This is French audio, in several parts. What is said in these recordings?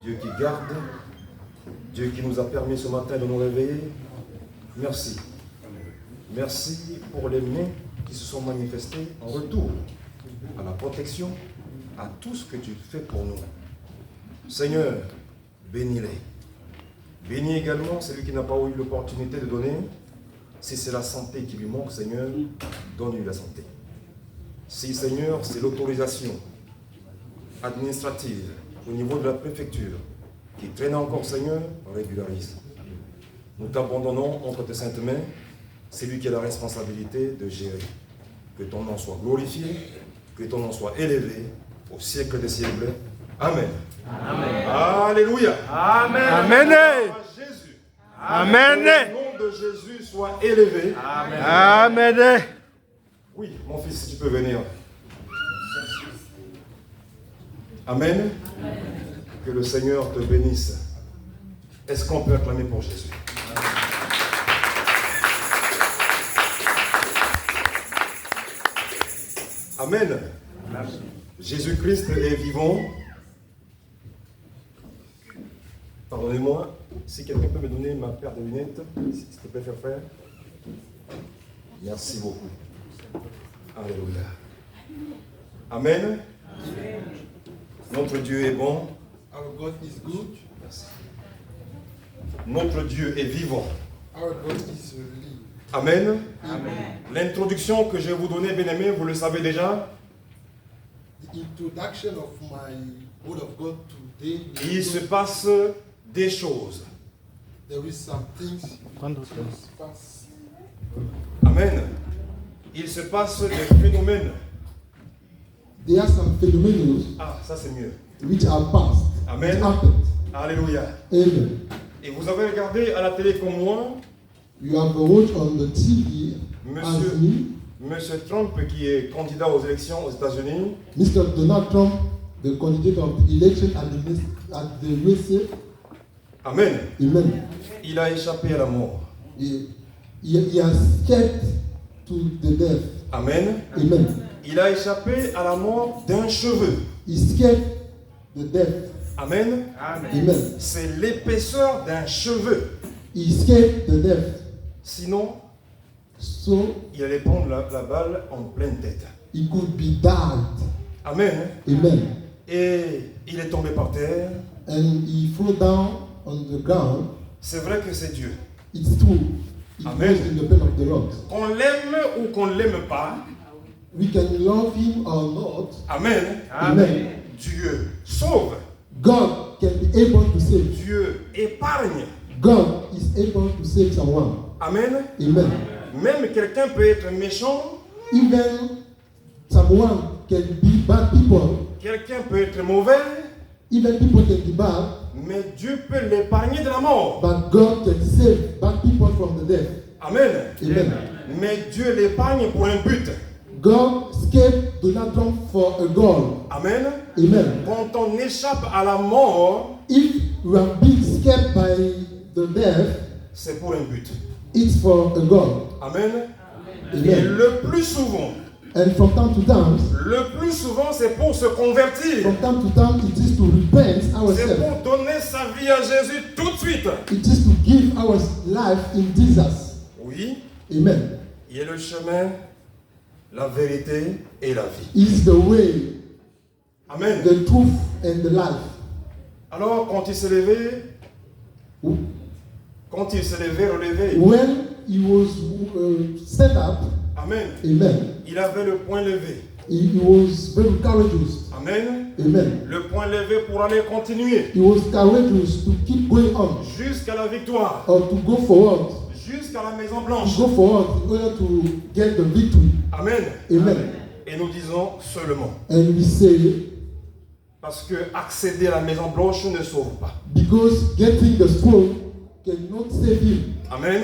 Dieu qui garde, Dieu qui nous a permis ce matin de nous réveiller, merci. Merci pour les mains qui se sont manifestées en retour à la protection, à tout ce que tu fais pour nous. Seigneur, bénis-les. Bénis également celui qui n'a pas eu l'opportunité de donner. Si c'est la santé qui lui manque, Seigneur, donne-lui la santé. Si, Seigneur, c'est l'autorisation administrative au niveau de la préfecture qui traîne encore, Seigneur, régularise. Nous t'abandonnons entre tes saintes mains. C'est lui qui a la responsabilité de gérer. Que ton nom soit glorifié, que ton nom soit élevé au siècle des siècles. Amen. Amen. Alléluia. Amen. Amen. Jésus. Amen. Que le nom de Jésus soit élevé. Amen. Amen. Oui, mon fils, si tu peux venir. Amen. Que le Seigneur te bénisse. Est-ce qu'on peut acclamer pour Jésus? Amen. Jésus-Christ est vivant. Pardonnez-moi, si quelqu'un peut me donner ma paire de lunettes, s'il te plaît, frère. Merci beaucoup. Alléluia. Amen. Notre Dieu est bon. Our God is good. Merci. Notre Dieu est vivant. Our God is living. Amen. Amen. L'introduction que je vais vous donner, bien-aimés, vous le savez déjà. The introduction of my word of God today. Il se passe des choses. There is some things. Pass. Amen. Il se passe des phénomènes. There are some phenomena Ah, ça c'est mieux. which are past. Amen. It happened. Alléluia. Amen. Et vous avez regardé à la télé comme moi, You have watched on the TV as me, Monsieur Trump qui est candidat aux élections aux États-Unis. Mr. Donald Trump, the candidate of the election at the USA. Amen. Amen. Il a échappé à la mort. He has escaped to the death. Amen. Amen. Il a échappé à la mort d'un cheveu. He escaped the death. Amen. Amen. C'est l'épaisseur d'un cheveu. He escaped the death. Sinon, So il allait prendre la balle en pleine tête. he could be died. Amen. Amen. Et il est tombé par terre. And he fell down on the ground. C'est vrai que c'est Dieu. It's true. It Amen. was in the pen of the Lord. Qu'on l'aime ou qu'on ne l'aime pas. We can love him or not. Amen. Amen. Dieu sauve. God can be able to save. Dieu épargne. God is able to save someone. Amen. Amen. Même quelqu'un peut être méchant. Even someone can be bad people. Quelqu'un peut être mauvais. Even people can be bad. Mais Dieu peut l'épargner de la mort. But God can save bad people from the death. Amen. Amen. Mais Dieu l'épargne pour un but. God escaped Donald Trump for a goal. Amen. Amen. Quand on échappe à la mort, If you have been escaped by the death, c'est pour un but. it's for a goal. Amen. Et Amen. le plus souvent, And from time to time, c'est pour se convertir. from time to time, it is to repent C'est ourselves. pour donner sa vie à Jésus tout de suite. It is to give our life in Jesus. Oui, Amen. il est le chemin, la vérité et la vie. Is the way, Amen. the truth, and the life. Alors, quand il s'est levé, relevé, When he was set up, Amen. amen, Il avait le poing levé. he was very courageous. Amen. Amen. Le poing levé pour aller continuer He was courageous to keep going on, jusqu'à la victoire, or to go forward, jusqu'à la Maison to Blanche. go forward in order to get the victory. Amen. Amen. Et nous disons seulement. And we say, Parce que accéder à la Maison Blanche ne sauve pas. because getting the scroll cannot save him. Amen.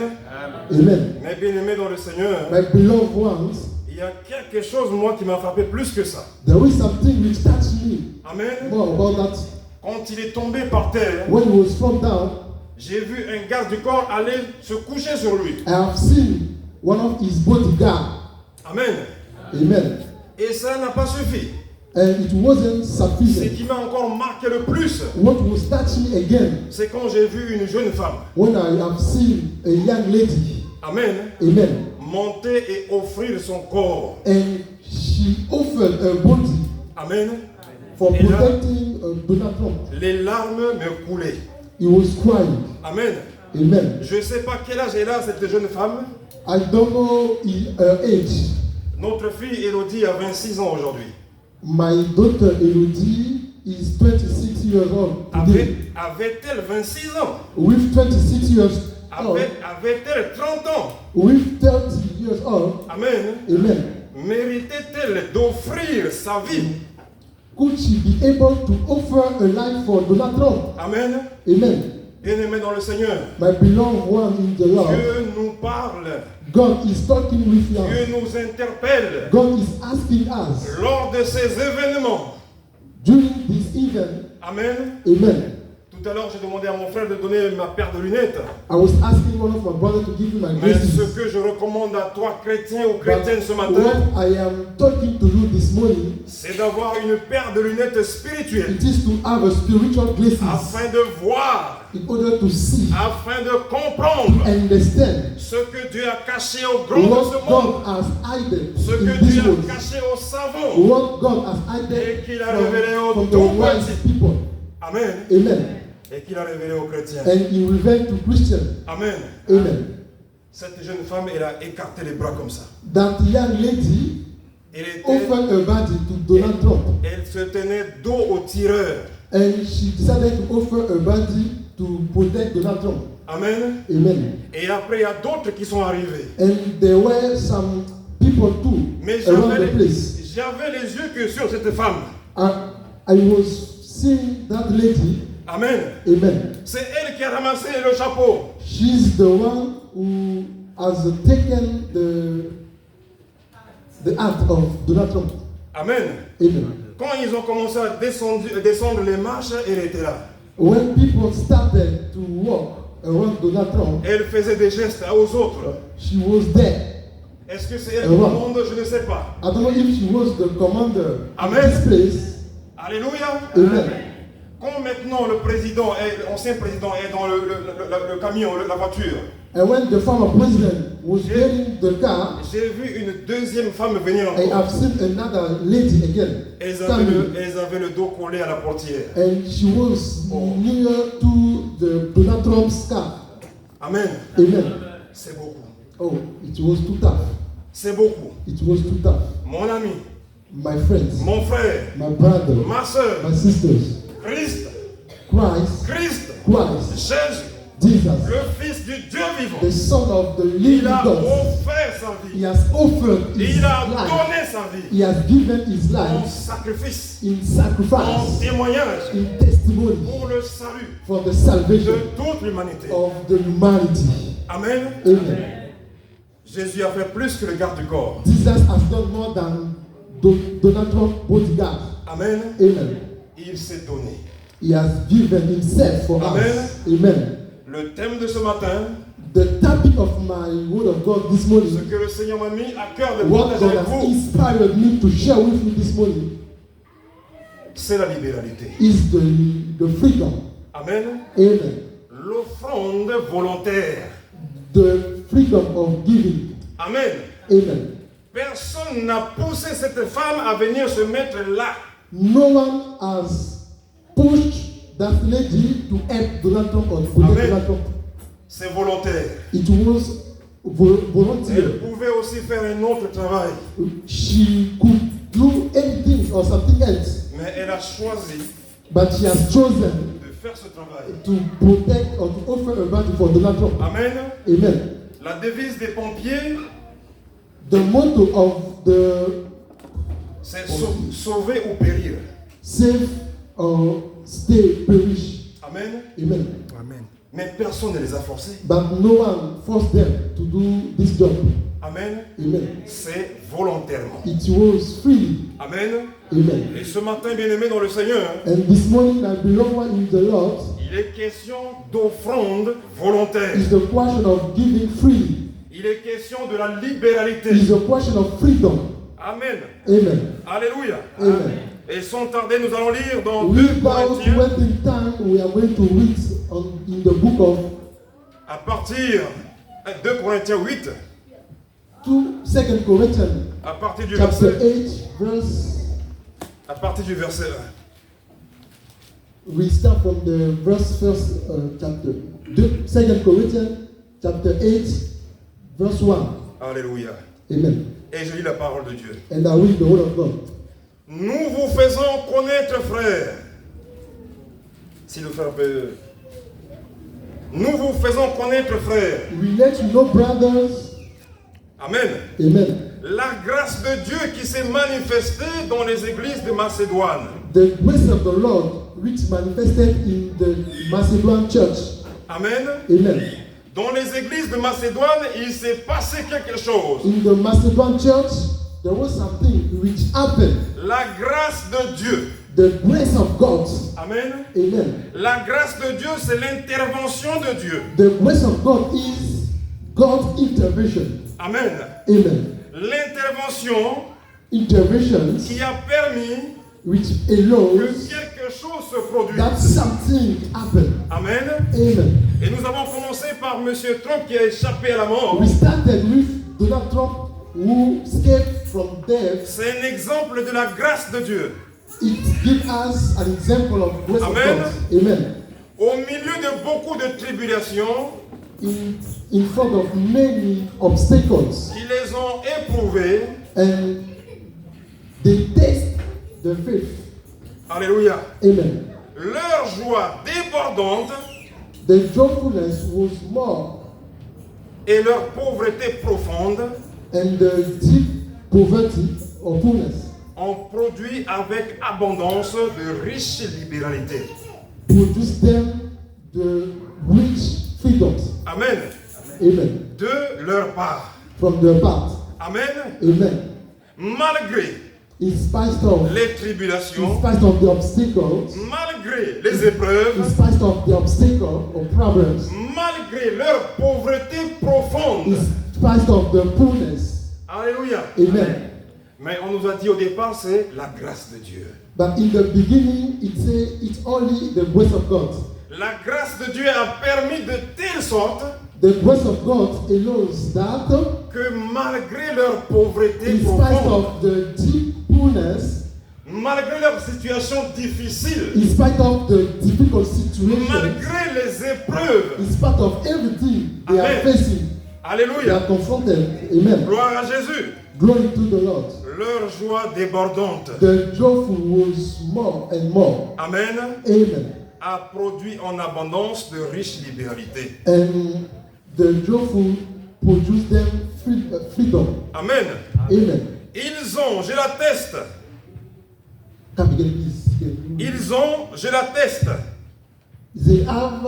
Amen. Mais bien aimé dans le Seigneur, My beloved ones, il y a quelque chose, moi, qui m'a frappé plus que ça. there is something which touched me Amen. more about that. Quand il est tombé par terre, When he was thrown down, j'ai vu un garde du corps aller se coucher sur lui. I have seen one of his bodyguards. Amen. Amen. Et ça n'a pas suffi. And it wasn't Ce sufficient. qui m'a encore marqué le plus, What was touching me again c'est quand j'ai vu une jeune femme, when I have seen a young lady, amen, amen, monter et offrir son corps, and she offered her body amen. for Et là, protecting Donald Trump. les larmes me coulaient, He was crying. amen. Amen. Je ne sais pas quel âge elle a, cette jeune femme. I don't know her age. Notre fille Elodie a 26 ans aujourd'hui. My daughter Elodie is 26 years old today. Avait-elle 26 ans? With 26 years old, Avait-elle 30 ans? with 30 years old, Amen. amen. Méritait-elle d'offrir sa vie? Could she be able to offer a life for Donald Trump? Amen. Amen. Bien-aimé dans le Seigneur, My beloved one in the Lord, Dieu nous parle, God is talking with Dieu us. nous interpelle. God is asking us Lors de ces événements, during this event. amen. Amen. Tout à l'heure, j'ai demandé à mon frère de donner ma paire de lunettes. I was asking one of my brothers to give me my Mais ce glasses. que je recommande à toi, chrétien ou But chrétienne, ce matin, what I am talking to you this morning, c'est d'avoir une paire de lunettes spirituelles it is to have a spiritual glasses afin de voir, in order to see, afin de comprendre understand ce que Dieu a caché au grand de what ce monde, God has hidden ce in que this Dieu a world, caché aux savants. what God has Et hidden qu'il a révélé aux from the tout wise petits. people. Amen. Amen. Et qu'il a révélé aux chrétiens. And He revealed to Christians. Amen. Amen. Cette jeune femme, elle a écarté les bras comme ça. That young lady Elle, était, offered her body to Donald Trump, elle se tenait dos au tireur. and she decided to offer her body to protect Donald Trump. Amen. Amen. Et après, il y a d'autres qui sont arrivés. And there were some people too Mais around the place. j'avais les yeux que sur cette femme. I was seeing that lady. Amen. Amen. C'est elle qui a ramassé le chapeau. She's the one who has taken the hat of Donald Trump. Amen. Amen. Quand ils ont commencé à descendre les marches, elle était là. When people started to walk around Donald Trump, Elle faisait des gestes aux autres. she was there. Est-ce que c'est elle qui commande? Je ne sais pas. I don't know if she was the commander Amen. in this place. Alléluia. Amen. Quand maintenant l'ancien président est dans le camion, la voiture, And when the former president was getting the car, j'ai vu une deuxième femme venir I encore. have seen another lady again. Elles Standing. avaient le dos collé à la portière. And she was near to the Donald Trump's car. Amen. Amen. C'est beaucoup. Oh, it was too tough. C'est beaucoup. It was too tough. Mon ami, My friends, mon frère, my brother, ma soeur, my sisters, Christ, Christ, Jésus, Jesus, le Fils du Dieu vivant, the Son of the living il a God. offert sa He vie. has offered his Il a life. donné sa vie He has given his en life sacrifice, in en sacrifice, témoignage in testimony pour le salut for the de salvation toute l'humanité. of the humanity. Amen. Amen. Jésus a fait plus que le garde du corps. Jesus has done more than Donald Trump bodyguard. Amen. Amen. Il s'est donné. He has given himself for Amen. us. Amen. Le thème de ce matin, The topic of my word of God this ce morning, que le Seigneur m'a mis à cœur de what partager God avec has vous, inspired me to share with you this morning, c'est la libéralité. is the freedom. Amen. Amen. L'offrande volontaire. The freedom of giving. Amen. Amen. Personne n'a poussé cette femme à venir se mettre là. No one has pushed that lady to help Donald Trump or to protect Amen. Donald Trump. C'est volontaire. It was volunteer. Elle pouvait aussi faire un autre travail, She could do anything or something else, mais elle a choisi but she has chosen de faire ce travail. to protect or to offer a body for Donald Trump. Amen. Amen. La devise des pompiers, The motto of the c'est sauver ou périr. save or stay perish. Amen. Amen. Mais personne ne les a forcés. But no one forced them to do this job. Amen. Amen. C'est volontairement. It was free. Amen. Amen. Et ce matin, bien-aimé dans le Seigneur, And this morning, I belong one in the Lord. il est question d'offrande volontaire. Is the question of giving freely. Il est question de la libéralité. Is a question of freedom. Amen. Amen. Alléluia. Amen. Et sans tarder, nous allons lire dans 2 Without Corinthiens, wasting time, we are going to read in the book of à partir 2 Corinthiens 8, 2 Corinthians, à partir du chapter verset, 8, verse. à partir du verset 1. We start from the verse first chapter. 2 Corinthians, chapter 8, verse 1. Alléluia. Amen. Et je lis la parole de Dieu. And I read the word of God. Nous vous faisons connaître, frères. Si le frère peut. Nous vous faisons connaître, frères. We let you know, brothers. Amen. Amen. La grâce de Dieu qui s'est manifestée dans les églises de Macédoine. The grace of the Lord which manifested in the Macedonian church. Amen. Amen. Dans les églises de Macédoine, il s'est passé quelque chose. In the Macedonian church, there was something which happened. La grâce de Dieu. The grace of God. Amen. Amen. La grâce de Dieu, c'est l'intervention de Dieu. The grace of God is God's intervention. Amen. Amen. L'intervention Interventions qui a permis which que allows quelque chose se produise. that something happened. Amen. Amen. Et nous avons commencé par M. Trump qui a échappé à la mort. We started with Donald Trump who escaped from death. C'est un exemple de la grâce de Dieu. It gives us an example of grace Amen. of God. Amen. Au milieu de beaucoup de tribulations, In front of many obstacles, qui les ont éprouvés. and they taste the faith. Alléluia. Amen. Leur joie débordante The joyfulness was more, et leur pauvreté profonde and the deep poverty or poorness ont produit avec abondance de riches libéralités. produced them the rich freedoms. Amen. Amen. De leur part. From their part. Amen. Amen. Malgré In spite of, les in tribulations, spite of the obstacles, malgré les in épreuves, spite of the obstacle or problems, malgré leur pauvreté profonde. in spite of the poorness. Alléluia. Amen. Mais on nous a dit au départ, c'est la grâce de Dieu. But in the beginning, it says it's only the grace of God. La grâce de Dieu a permis de telle sorte The grace of God allows that, que malgré leur pauvreté in spite profonde, of the deep poorness, malgré leur situation difficile, in spite of the difficult situation, malgré les épreuves, in spite of everything they are Amen. facing, they alléluia, are confronted. Amen. gloire à Jésus, Glory to the Lord. leur joie débordante, The joyful was more and more. amen, Amen. a produit en abondance de riches libéralités. And the joyful produced them freedom. Amen. Amen. Ils ont, je l'atteste, Come again, please. ils ont, je l'atteste, They have,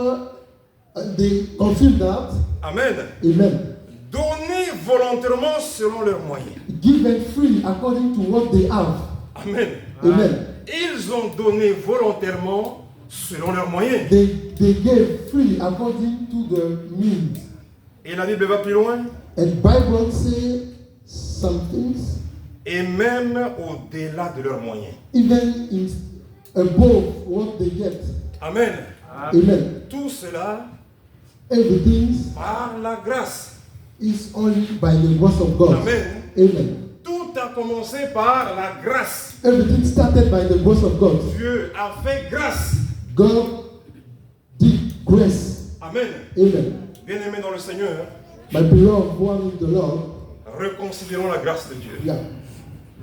they confirm that. amen, Amen. donné volontairement selon leurs moyens. Given free according to what they have. Amen. Amen. Ils ont donné volontairement selon leurs moyens. They gave free according to the means. Et la Bible va plus loin. And Bible say some things Et même au-delà de leurs moyens. even in above what they get. Amen. Amen. Tout cela Everything par la grâce. is only by the grace of God. Amen. Amen. Tout a commencé par la grâce. Everything started by the grace of God. Dieu a fait grâce. God did grace. Amen. Amen. Bien-aimés dans le Seigneur, My beloved one in the Lord, reconsidérons la grâce de Dieu. yeah,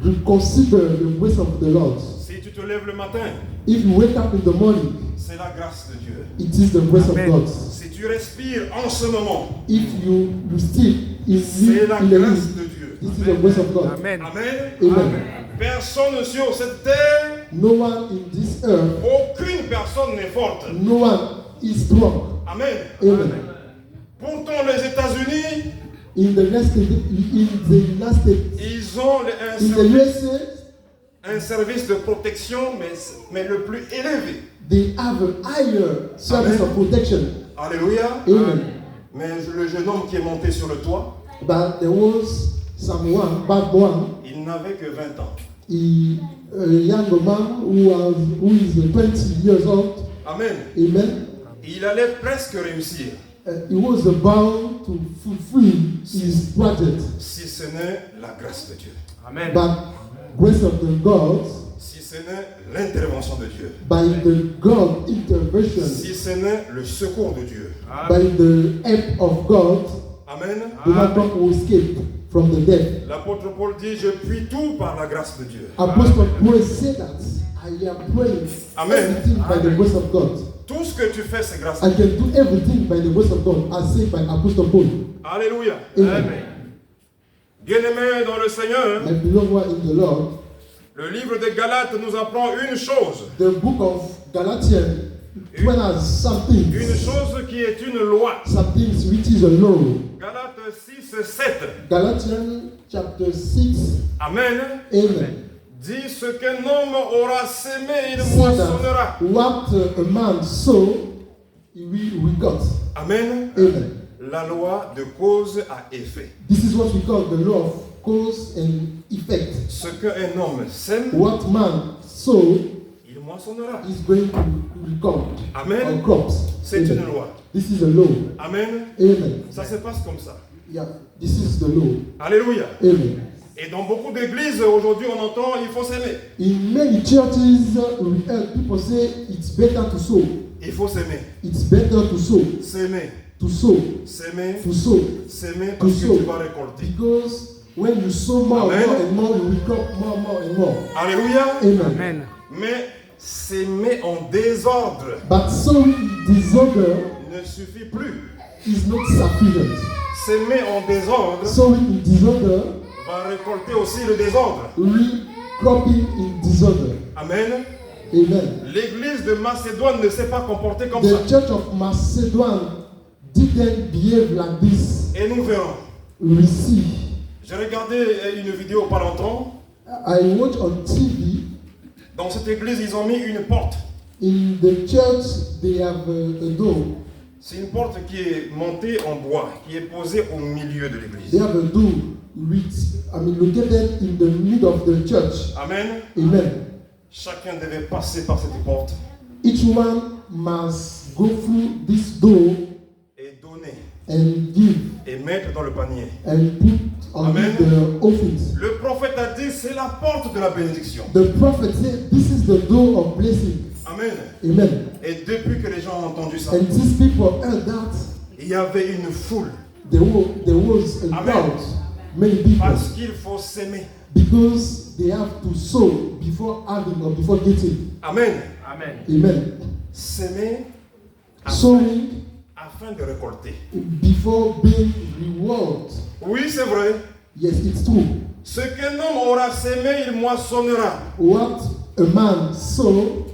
reconsider the grace of the Lord. Si tu te lèves le matin, If you wake up in the morning, c'est la grâce de Dieu. it is the grace Amen. of God. Si tu respires en ce moment, If you still in c'est la in the grâce need, de Dieu. this is the grace of God. Amen. Amen. Amen. Personne sur cette terre, No one in this earth, aucune personne n'est forte. no one is strong. Amen. Amen. Pourtant, les États-Unis, In the United States, ils ont in the USA, un service de protection, mais le plus élevé. they have a higher service Amen. of protection. Alléluia. Amen. Mais le jeune homme qui est monté sur le toit, But there was someone, bad one, il n'avait que 20 ans. a young man who is 20 years old. Amen. Amen. Il allait presque réussir. He was about to fulfill his project. Si ce n'est la grâce de Dieu. Amen. But grace of the God, Si ce n'est l'intervention de Dieu. by the God intervention, Si ce n'est le secours de Dieu. by the help of God, Amen. the man will escape from the death. L'apôtre Paul dit, je puis tout par la grâce de Dieu. Apostle Paul said that I am praying Amen. everything by the grace of God. Tout ce que tu fais, c'est grâce à I Dieu. can do everything by the grace of God, as said by Apostle Paul. Alléluia. Amen. Bien-aimés dans le Seigneur, My beloved one in the Lord, le livre de Galates nous apprend une chose. the book of Galatians tells us something. Une chose qui est une loi. Something which is a law. Galates 6, 7. Galatians chapter 6. Amen. Amen. Dit ce qu'un homme aura sémé, il Say moissonnera. that what a man sow, he will got. Amen. Amen. La loi de cause à effet. This is what we call the law of cause and effect. Ce qu'un homme sème, What man sow il moissonnera. is going to record Amen. on crops. C'est Amen. une loi. This is a law. Amen. Amen. Ça se passe comme ça. Yeah, this is the law. Alléluia. Amen. Et dans beaucoup d'églises, aujourd'hui, on entend il faut s'aimer. In many churches, we heard people say it's better to sow. Il faut s'aimer. It's better to sow. S'aimer. To sow. S'aimer. To sow. S'aimer parce que tu vas récolter. Because when you sow more, Amen. more and more, you will crop more and more. Alléluia. Amen. Amen. Mais s'aimer en désordre But sowing in disorder ne suffit plus. is not sufficient. S'aimer en désordre Sowing in disorder, va récolter aussi le désordre. cropping in disorder. Amen. Amen. L'église de Macédoine ne s'est pas comportée comme The ça. church of Macedon didn't behave like this. Et nous verrons. We see. J'ai regardé une vidéo pas longtemps. I watch on TV. Dans cette église, ils ont mis une porte. In the church, they have a door. C'est une porte qui est montée en bois, qui est posée au milieu de They l'église. have a door located in the middle of the church. Amen. Amen. Chacun devait passer par cette porte Each one must go through this door et donner and give et mettre dans le panier. and put on Amen. the offerings. Le prophète a dit, c'est la porte de la bénédiction. The prophet said, "This is the door of blessing." Amen. Amen. Et depuis que les gens ont entendu ça, And these people heard that. il y avait une foule. There was a Amen. crowd, many people, Parce qu'il faut s'aimer. because they have to sow before having or before getting. Amen. Amen. Amen. S'aimer Sowing afin de récolter. before being rewarded. Oui, c'est vrai. Yes, it's true. Ce qu'un homme aura sémé, il moissonnera. What a man sow,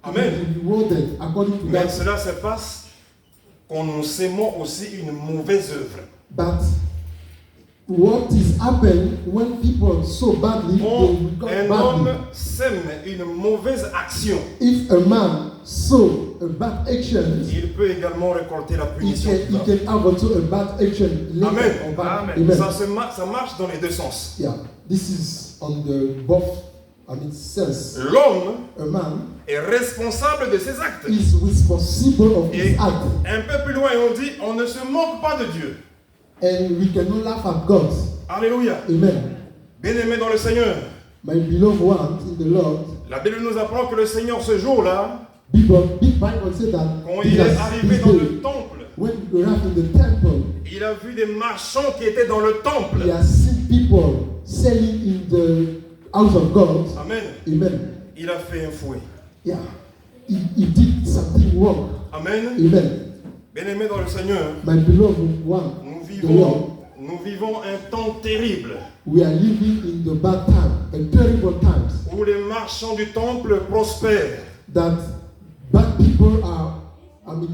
Amen. he will be rewarded according to Mais that. cela se passe quand nous sémons aussi une mauvaise œuvre. But what is happening when people sow badly, they Quand will come un homme badly. sème une mauvaise action, If a man sow a bad action, il peut également récolter la he punition. can, he can have also a bad action later. Amen. Or bad. Amen. Amen. Ça marche dans les deux sens. Yeah, this is on the both. Sense. L'homme A man est responsable de ses actes. is responsible of his Et act, un peu plus loin, on dit, on ne se moque pas de Dieu. and we cannot laugh at God. Alléluia. Amen. Bien-aimés dans le Seigneur, My beloved ones in the Lord, la Bible nous apprend que le Seigneur ce jour-là, Big Bible said that quand il est arrivé dans le temple, when we arrived in the temple, il a vu des marchands qui étaient dans le temple. he has seen people selling in the house of God. Amen. Amen. Il a fait un fouet. Yeah, he did something wrong. Amen. Amen. Bien-aimés dans le Seigneur, My beloved one, the Lord, nous vivons un temps terrible we are living in the bad time, a terrible times, où les marchands du temple prospèrent. that bad people are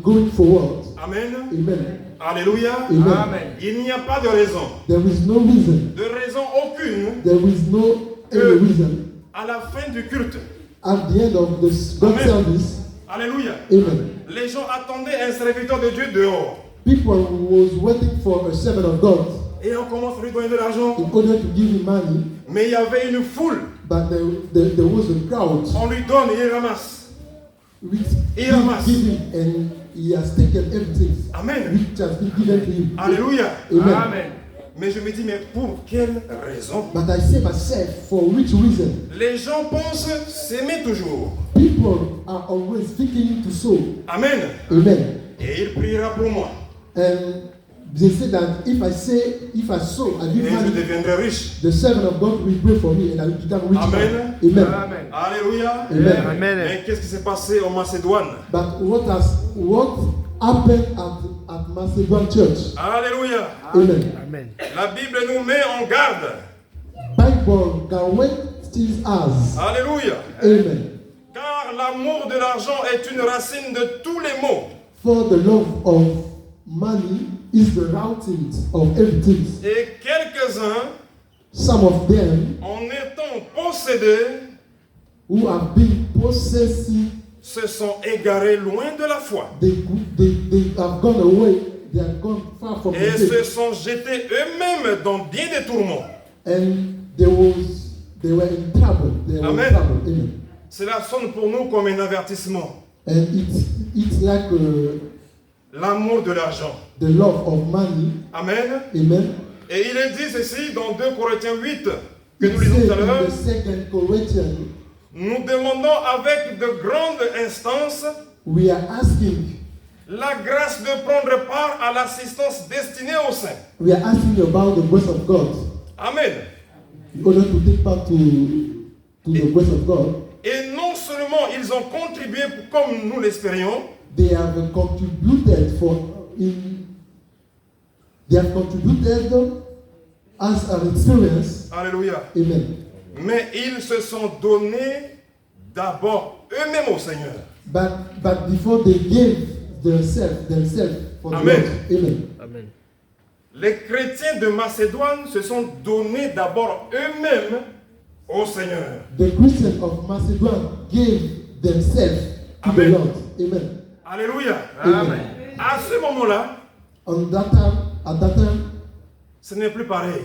going forward. Amen. Amen. Alléluia. Amen. Il n'y a pas de raison. There is no reason. De raison aucune There is no any reason à la fin du culte. at the end of the God Amen. service. Alléluia. Amen. Les gens attendaient un serviteur de Dieu dehors. People was waiting for a servant of God Et on commence à lui donner de l'argent. in order to give him money, Mais il y avait une foule. but there was a crowd On lui donne et il ramasse. which Et ramasse. give him, and he has taken everything Amen. which has been given to him. Alléluia. Amen. Mais je me dis, mais pour quelle raison? But I say myself, for which reason? Les gens pensent s'aimer toujours. People are always thinking to sow. Amen. Amen. Et il priera pour moi. And they say that if I sow, I Et give je money, deviendrai riche. the servant of God will pray for me and I will become rich. Amen. Amen. Alléluia. Amen. Amen. Mais qu'est-ce qui s'est passé en Macédoine? But what happened at Macedon Church? Alléluia. Amen. Amen. La Bible nous met en garde. Bible guarantees us. Alléluia. Amen. Car l'amour de l'argent est une racine de tous les maux. For the love of money is the root of everything. Et quelques-uns, Some of them en étant possédés, who have been possessing, se sont égarés loin de la foi. they have gone away. They have gone far from the Et se faith. sont jetés eux-mêmes dans bien des tourments. And they were in trouble. They were Amen. in trouble. Amen. Cela sonne pour nous comme un avertissement. And it's like L'amour de l'argent. the love of money. Amen. Amen. Et il est dit ceci dans 2 Corinthiens 8, que It nous lisons says tout à l'heure. in the second Corinthians, Nous demandons avec de grandes instances we are asking, la grâce de prendre part à l'assistance destinée aux saints. we are asking about the grace of God Amen. in order to take part to the grace of God. Et non seulement ils ont contribué comme nous l'espérions, They have contributed as an experience. alléluia, Amen. mais ils se sont donnés d'abord eux-mêmes au Seigneur. But before they gave themselves for the Amen. Lord. Amen. Amen. Les chrétiens de Macédoine se sont donnés d'abord eux-mêmes au Seigneur. The Christians of Macedon gave themselves to Amen. the Lord. Amen. Alléluia. Amen. À ce moment-là, At that time, ce n'est plus pareil.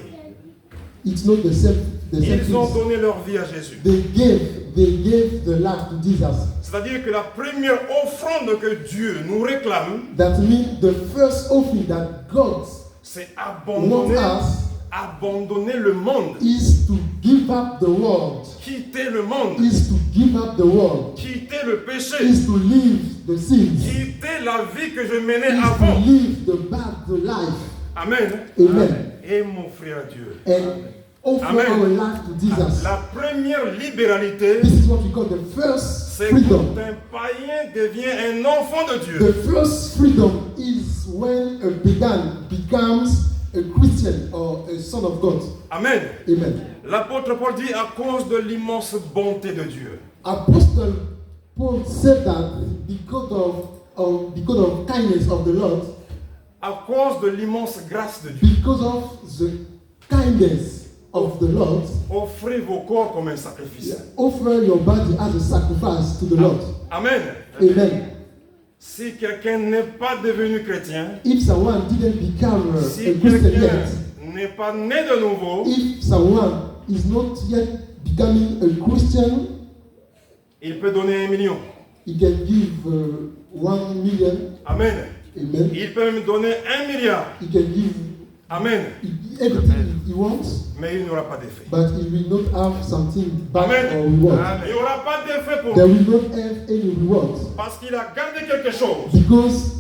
it's not the same Ils ont thing. donné leur vie à Jésus. They gave the life to Jesus. C'est-à-dire que la première offrande que Dieu nous réclame, That means the first offering that God c'est wants us abandonner le monde, is to give up the world. quitter le monde, Is to give up the world. quitter le péché, Is to leave the sins. quitter la vie que je menais Is to avant. leave the bad life. Amen. Amen. Et m'offrir à Dieu. And offer Amen. our life to Jesus. La première libéralité, This is what we call the first c'est freedom. quand un païen devient un enfant de Dieu. The first freedom is when a pagan becomes a Christian or a son of God. Amen. Amen. L'apôtre Paul dit à cause de l'immense bonté de Dieu. Apostle Paul said that because of kindness of the Lord, À cause de l'immense grâce de Dieu. because of the kindness of the Lord, Offrez vos corps comme un sacrifice. offer your body as a sacrifice to the Lord. Amen. Amen. Si quelqu'un n'est pas devenu chrétien, If someone didn't become a si Christian quelqu'un yet, n'est pas né de nouveau, if someone is not yet becoming a Christian, il peut donner 1 million. he can give 1 million. Amen. Amen. Il peut même donner 1 milliard. He can give Amen. everything he wants, Mais il n'aura pas d'effet. but he will not have something back or Amen. reward. Il n'y aura pas d'effet pour There lui. will not have any reward Parce qu'il a gardé quelque chose. because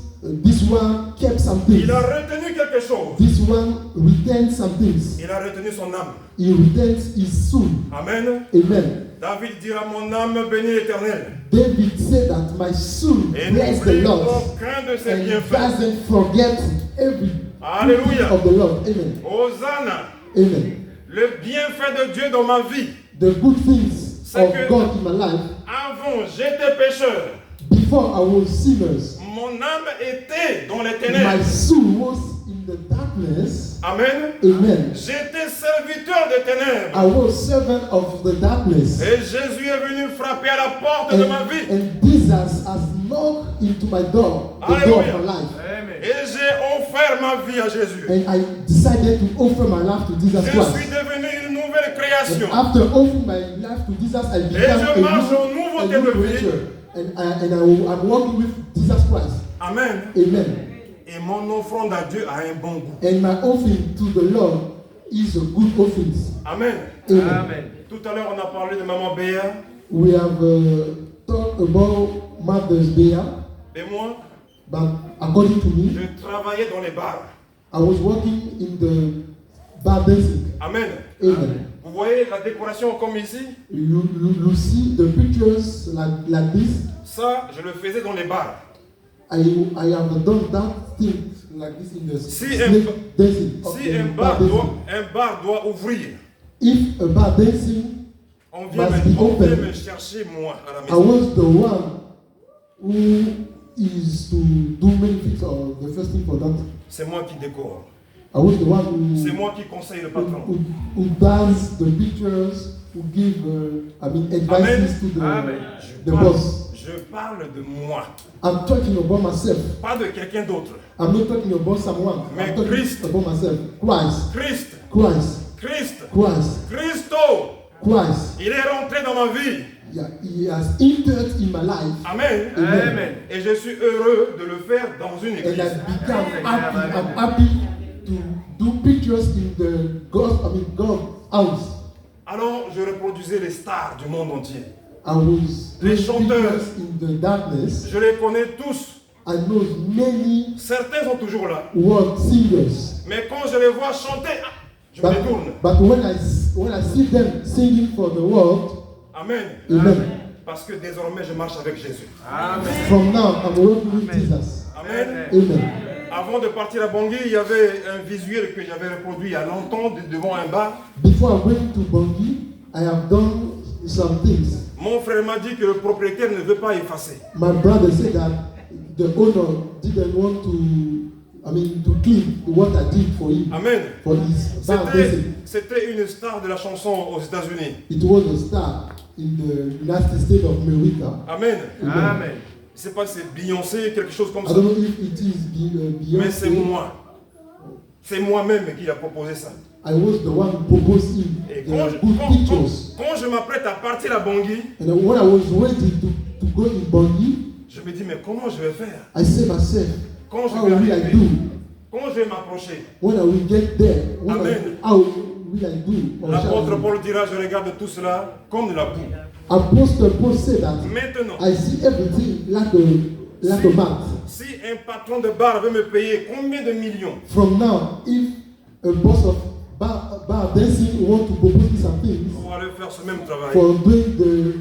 this one kept some things. Il a retenu quelque chose. This one retained some things. Il a retenu son âme. He retains his soul. Amen. Amen. David dira, mon âme bénit l'Éternel. David said that my soul Et bless the n'oublie Lord aucun de ses and bienfaits. doesn't forget every Alléluia. of the Lord. Amen. Hosanna. Amen. Le bienfait de Dieu dans ma vie. The good things C'est of que- God in my life. Avant, j'étais pécheur. Before I was sinners, Mon âme était dans les my ténèbres. soul was in the darkness. Amen. Amen. J'étais serviteur des ténèbres. I was servant of the darkness. Et Jésus est venu frapper à la porte de ma vie. And Jesus has knocked into my door, the door of my life. Et j'ai offert offert ma vie à Jésus. and I decided to offer my life to Jesus Je suis Christ. devenu une nouvelle création. And after offering my life to Jesus, I became je marche en a nouveauté new de vie. creature. I'm walking with Jesus Christ. Amen. Amen. Et mon offrande à Dieu a un bon goût. And my offering to the Lord is a good offering. Amen. Amen. Tout à l'heure, on a parlé de Maman Béa. We have talked about Mother's Day, Et moi, but according to me, je travaillais dans les bars. I was working in the bar dancing. Amen. Amen. Vous voyez la décoration comme ici? You see the pictures like this. Ça, je le faisais dans les bars. I have done that thing like this in the Si snake dancing. Si un bar doit ouvrir, If a bar dancing, on vient must be open. me chercher moi à la I maison. was the one who is to do many things or the first thing for that. C'est moi qui décore. I was the one C'est moi qui conseille le patron. who does the pictures, who give advices to the boss. Je parle de moi, I'm talking about myself. pas de quelqu'un d'autre. I'm not talking about someone. Mais I'm talking Christ. about myself. Christ. Christ, Christ. Christ, Christ. Christo, Christ. il est rentré dans ma vie. Yeah, he has entered in my life. Amen. Amen. Et je suis heureux de le faire dans une And I église. become happy. I'm happy to do pictures in the God's house. Alors, je reproduisais les stars du monde entier. I was Les doing chanteurs. pictures in the darkness. Je les connais tous. I know many Certains sont toujours là. world singers. Mais quand je les vois chanter, je me détourne. But when I see them singing for the world, Amen. amen. Parce que désormais, je marche avec Jésus. From now, I'm working with Jesus. Amen. Amen. Avant de partir à Bangui, il y avait un visuel que j'avais reproduit il y a longtemps devant un bar. Before I went to Bangui, I have done some things. Mon frère m'a dit que le propriétaire ne veut pas effacer. My brother said that the owner didn't want to clean what I did for him, Amen. for his bar dancing. C'était une star de la chanson aux États-Unis. It was a star in the United States of America. Amen. Amen. Je ne sais pas si c'est Beyoncé, quelque chose comme I ça. don't know if it is Beyonce. Mais c'est moi. C'est moi-même qui a proposé ça. I was the one who proposed him Et the good pictures. quand je m'apprête à partir à Bangui, And then when I was waiting to go in Bangui, je me dis, mais comment je vais faire? I said myself, Quand je how vais will I arriver? do? Comment je vais m'approcher? When I will get there? Amen. How will I do? Or shall L'apôtre I do? Paul dira, je regarde tout cela comme de la boue. Apostle Paul said that Maintenant, I see everything like a mat. si un patron de bar veut me payer combien de millions? From now, if a boss of bar dancing want to propose me some things Pour aller faire ce même travail, for doing the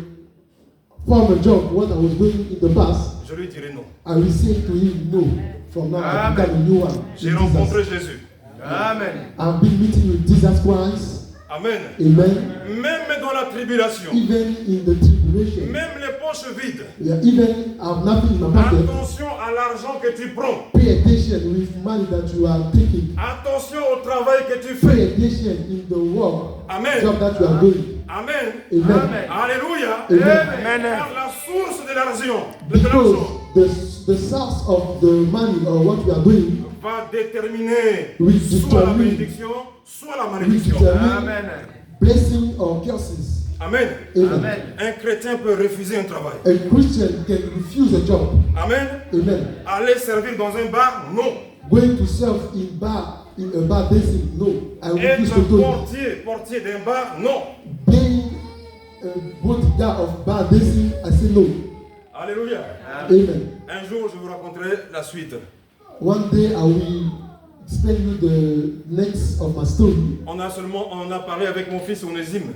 former job, what I was doing in the past, je lui dirai non. I will say to him, no. From now, I become a new one. J'ai in rencontré Jesus. Jésus. Amen. I've been meeting with Jesus Christ. Amen. Amen. Même dans la tribulation, Even in the tribulation. même les poches vides, Yeah, even I have nothing in my pocket. attention à l'argent que tu prends. Pay attention with money that you are taking. Attention au travail que tu Pay fais. attention in the work Amen. job that you are doing. Amen. Amen. Alléluia. Amen. Car la source de l'argent, Because the source of the money or what you are doing va déterminer will soit la determine- bénédiction, soit la will malédiction. determine blessing or curses. Amen. Amen. Un chrétien peut refuser un travail. A Christian can refuse a job. Amen. Amen. Aller servir dans un bar, non. Going to serve in a bar dancing, no. I refuse Être to do it. portier d'un bar, non. Being a bodyguard of bar dancing, I say no. Alléluia. Amen. Un jour, je vous raconterai la suite. One day I will explain you the next of my story. On en a parlé avec mon fils Onésime.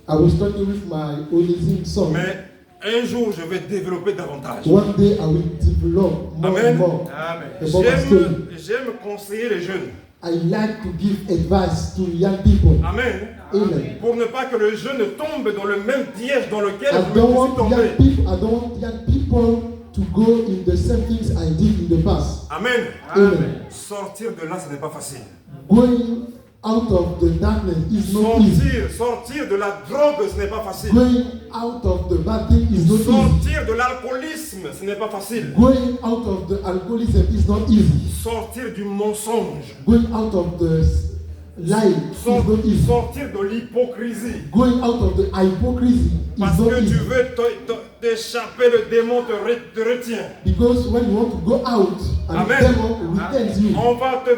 I was talking with my Onésime son. Mais un jour, je vais développer davantage. One day I will develop more Amen. and more Amen. about my story. J'aime conseiller les jeunes. I like to give advice to young people. Amen. Amen. Pour ne pas que le jeune tombe dans le même piège dans lequel I je don't me suis want tombé. I don't want young people to go in the same things I did in the past. Amen. Amen. Sortir de là, ce n'est pas facile. Going out of the darkness is not easy. Sortir de la drogue, ce n'est pas facile. Going out of the bad thing is not easy. Sortir de l'alcoolisme, ce n'est pas facile. Going out of the alcoholism is not easy. Sortir du mensonge. Going out of the lie is not easy. Sortir de l'hypocrisie. Going out of the hypocrisy is Parce not que tu easy. veux t'échapper, le démon te retient. Because when you want to go out and Amen. the devil retains you, On va te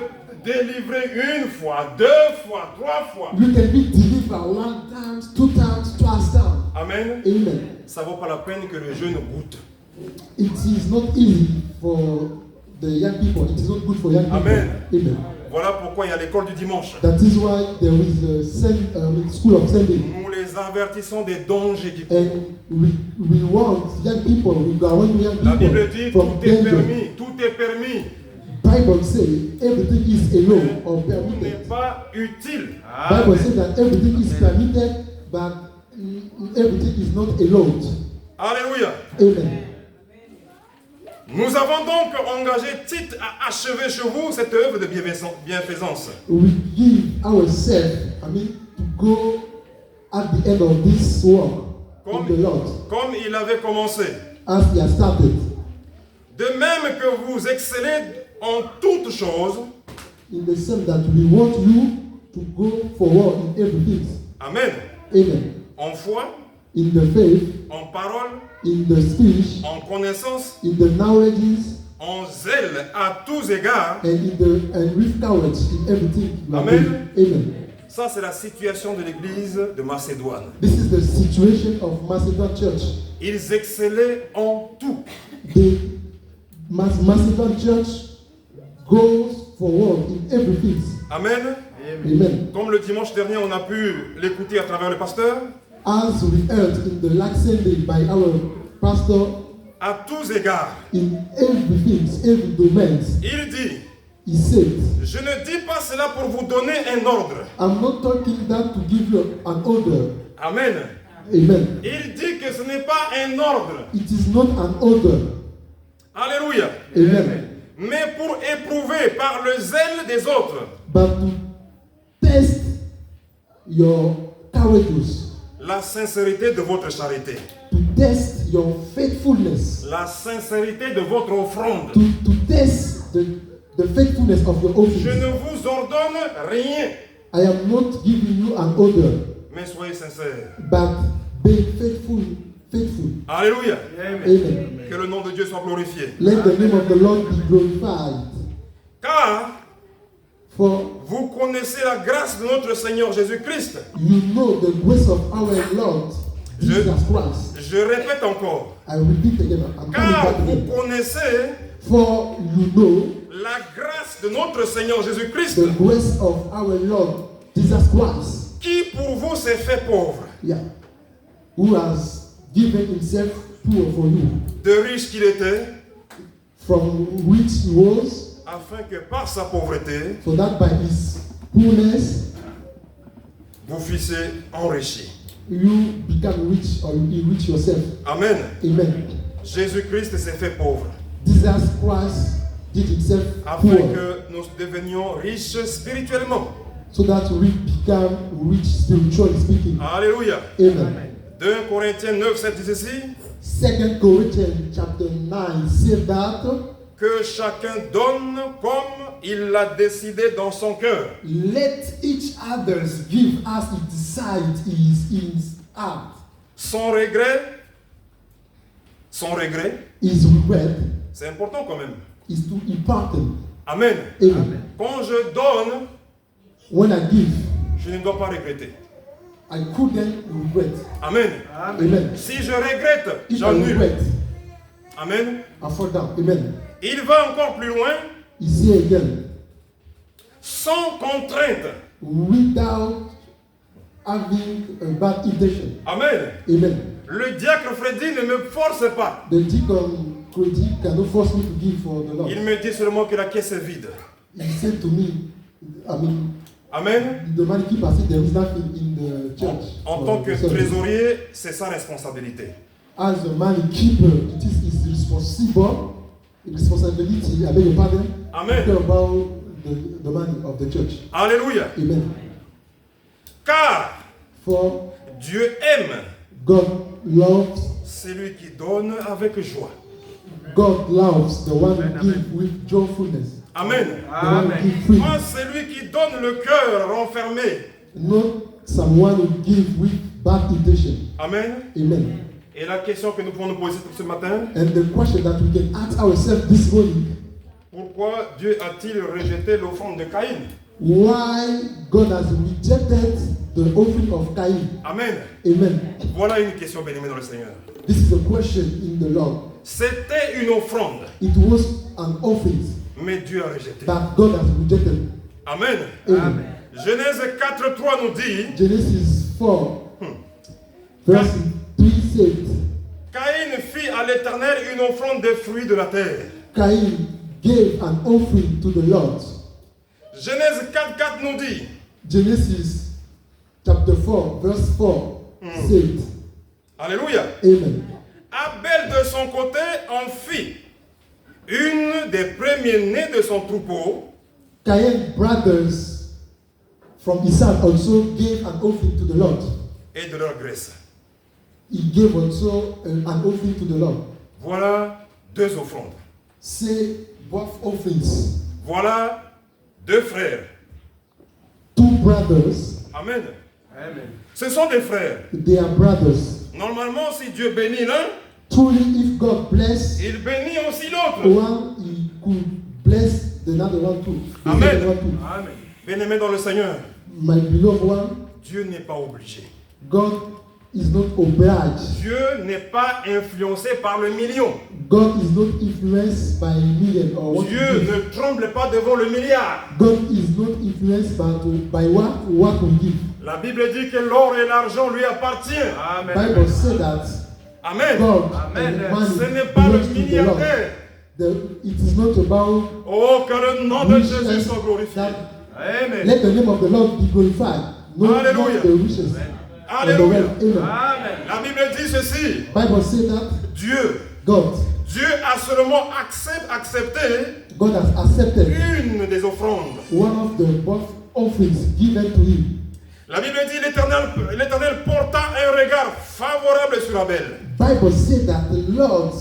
délivrer une fois, deux fois, trois fois. you can be delivered 1 time, 2 times, twice time. Amen. Amen. Ça vaut pas la peine que le jeune goûte. It is not easy for the young people. It is not good for young people. Amen. Amen. Voilà pourquoi il y a l'école du dimanche. That is why there is a school of Sunday. Nous les avertissons des dangers qui courent. And we want young people, we warn young La Bible people dit from tout est danger. permis, tout est permis. Bible says everything is allowed or Tout n'est permitted. pas utile. Bible says that everything is permitted, but everything is not allowed. Alléluia. Amen. Nous avons donc engagé Tite à achever chez vous cette œuvre de bienfaisance. We give ourselves, to go at the end of this work in the Lord, Comme il avait commencé. as he has started. De même que vous excellez en toutes choses. In the sense that we want you to go forward in everything. Amen. Amen. En foi, In the faith, en parole, in the speech, en connaissance, in the knowledges, en zèle à tous égards. and with courage in everything. you are Amen. doing. Amen. Ça, c'est la situation de l'église de Macédoine. This is the situation of Macedon Church. Ils excellaient en tout. The Macedon Church goes forward in everything. Amen. Amen. Comme le dimanche dernier, on a pu l'écouter à travers le pasteur. As we heard in the last Sunday by our pastor, À tous égards. in everything, every domain, Il dit, he said, je ne dis pas cela pour vous donner un ordre. I'm not talking that to give you an order. Amen. Amen. Il dit que ce n'est pas un ordre. It is not an order. Alléluia. Amen. Mais pour éprouver par le zèle des autres But to test your courageous, la sincérité de votre charité, to test your faithfulness, la sincérité de votre offrande. to test the faithfulness of your Je office. ne vous ordonne rien, I am not giving you an order, mais soyez sincères. but be faithful. Alléluia. Amen. Que le nom de Dieu soit glorifié. Let the name of the Lord be glorified. Car For vous connaissez la grâce de notre Seigneur Jésus-Christ. you know the grace of our Lord Jesus Christ. Je répète encore. I repeat again. I'm coming Car back vous again. connaissez For you know la grâce de notre Seigneur Jésus-Christ, the grace of our Lord Jesus Christ. qui pour vous s'est fait pauvre, Yeah. Who has given himself poor for you, de riche qu'il était, from which he was, afin que par sa pauvreté, so that by his poorness vous fussiez enrichis. you become rich or you enrich yourself. Amen. Amen. Jésus-Christ s'est fait pauvre, Jesus Christ did himself afin poor, que nous devenions riches spirituellement. so that we become rich spiritually speaking. Alléluia. Amen. 2 Corinthiens 9, 7 dit ceci, 2 Corinthians chapter 9 says that que chacun donne comme il l'a décidé dans son cœur. let each others give as he decides in his heart. Sans regret, His regret c'est important quand même. is too important. Amen. Amen. Quand je donne, When I give, je ne dois pas regretter. I couldn't regret. Amen. Amen. Si je regrette, If I j'annule. regret, Amen. I fall down. Amen. Il va encore plus loin, You see again, sans contrainte. without having a bad intention. Amen. Amen. Le diacre Freddy ne me force pas. The deacon Cody cannot force me to give for the Lord. Il me dit seulement que la caisse est vide. He said to me, Amen. the man keeper said there is nothing in the church. En for tant que the service. trésorier, c'est sa responsabilité. As the man keeper, it is his responsibility, I beg your pardon, Amen. to care about the money of the church. Alléluia. Amen. Car For Dieu aime God loves celui qui donne avec joie. God loves the one who gives with joyfulness. Amen. The one who gives free. Pas celui qui donne le cœur renfermé. Not someone who gives with bad intention. Amen. Amen. Et la question que nous pouvons nous poser ce matin, And the question that we can ask ourselves this morning, pourquoi Dieu a-t-il rejeté l'offrande de Caïn? why God has rejected the offering of Cain? Amen. Amen. Voilà une question, bien-aimée dans le Seigneur. This is a question in the Lord. C'était une offrande, It was an offering mais Dieu a rejeté. that God has rejected. Amen. Amen. Genèse 4:3 nous dit, Genesis 4, verse 3 says, Caïn fit à l'Éternel une offrande des fruits de la terre. Cain gave an offering to the Lord. Genèse 4:4 nous dit, Genesis chapter 4, verse 4 says, Alléluia. Amen. Abel de son côté en fit une des premiers-nés de son troupeau. Cain's brothers from Isaac also gave an offering to the Lord. Et de leur graisse. He gave also an offering to the Lord. Voilà deux offrandes. Say both offerings. Voilà deux frères. Two brothers, Amen. Ce sont des frères. they are brothers. Normalement, si Dieu bénit l'un, Truly, if God bless il bénit aussi l'autre. one, He could bless the other one too. The Amen. other one too. Bien-aimé dans le Seigneur, My beloved one, Dieu n'est pas obligé. God is not obliged. Dieu n'est pas influencé par le million. God is not influenced by a million or what. Dieu we give. ne tremble pas devant le milliard. God is not influenced by what we give. La Bible dit que l'or et l'argent lui appartiennent. Bible said that Amen. God Amen. and money Ce n'est pas le belongs to the Lord. milliardaire. It is not about Oh, que le nom de Jésus soit glorifié. that Amen. let the name of the Lord be glorified. Not Hallelujah. the riches. Alléluia. And the wealth. Amen. Amen. La Bible dit ceci. Bible said that Dieu Dieu a seulement accepté has accepted une des offrandes. one of the both offerings given to him. La Bible dit l'Éternel porta un regard favorable sur Abel Bible said that the Lord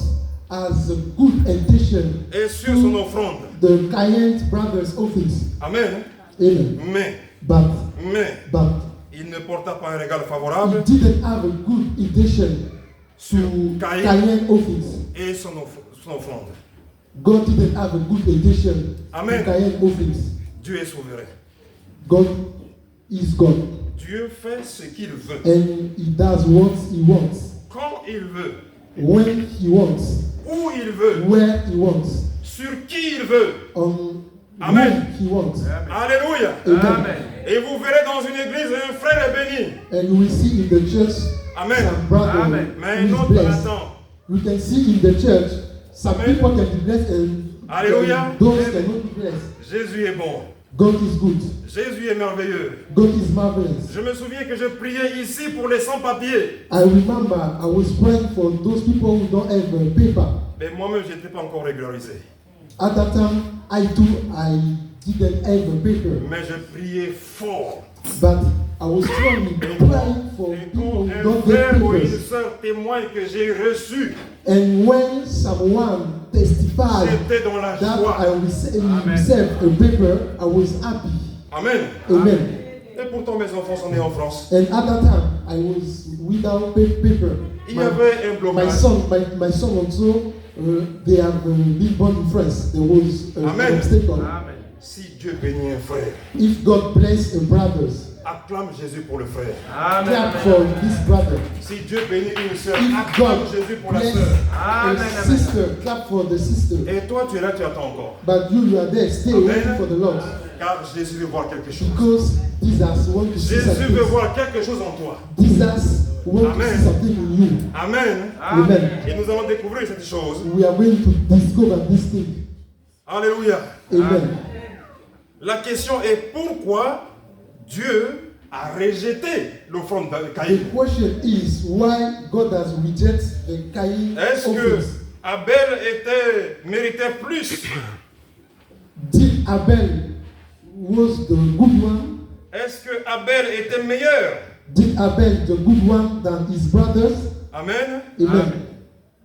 has a good intention et sur son offrande. the Cain's brothers' offerings. Amen. Amen. Mais But il ne porta pas un regard he favorable didn't have a good intention sur to Caïn Cain's offerings. et son offrande. God didn't have a good intention Amen. to Cain's offerings. Dieu est souverain. God is God. Dieu fait ce qu'il veut, And he does what he wants, quand il veut, when he wants, où il veut, where he wants, sur qui il veut. on Amen. whom he wants. Alléluia. Amen. Et vous verrez dans une église un frère est béni. And we see in the church Amen. some brother Mais who is notre blessed. attend. We can see in the church some Amen. people can be blessed and Hallelujah. those cannot be blessed. Jésus est bon. God is good. Jésus est merveilleux. God is marvelous. Je me souviens que je priais ici pour les sans-papiers. I remember I was praying for those people who don't have a paper. Mais moi-même, je n'étais pas encore régularisé. At that time, I didn't have a paper. Mais je priais fort. But I was praying for Et people quand who un don't get frère ou une papers. sœur témoigne que j'ai reçu, And when someone testified j'étais dans la that joie. I received a paper, I was happy. Amen. Amen. Et pourtant, mes enfants sont nés en France. And at that time, I was without paper. Il y avait un My blocage. my son also, they have been born in France. There was an Amen. obstacle. Si Dieu bénit un frère, If God bless the brothers, acclame Jésus pour le frère. clap for this brother. Si Dieu bénit une sœur, If acclame God Jésus pour la bless sœur. a sister, clap for the sister. Et toi, tu es là, tu attends encore. But you are there, stay Amen. waiting for the Lord. Car Jésus veut voir quelque chose. Because Jesus wants to see Jésus veut something. voir quelque chose en toi. Jesus wants to Amen. see something in you. Amen. Amen. Et nous allons découvrir cette chose. We are going to discover this thing. Alléluia. Amen. La question est pourquoi Dieu a rejeté l'offrande de Caïn. The question is why God has rejected the Cain Est-ce que offerings. Abel méritait plus? Did Abel was the good one? Est-ce que Abel était meilleur? Did Abel the good one than his brothers? Amen. Amen.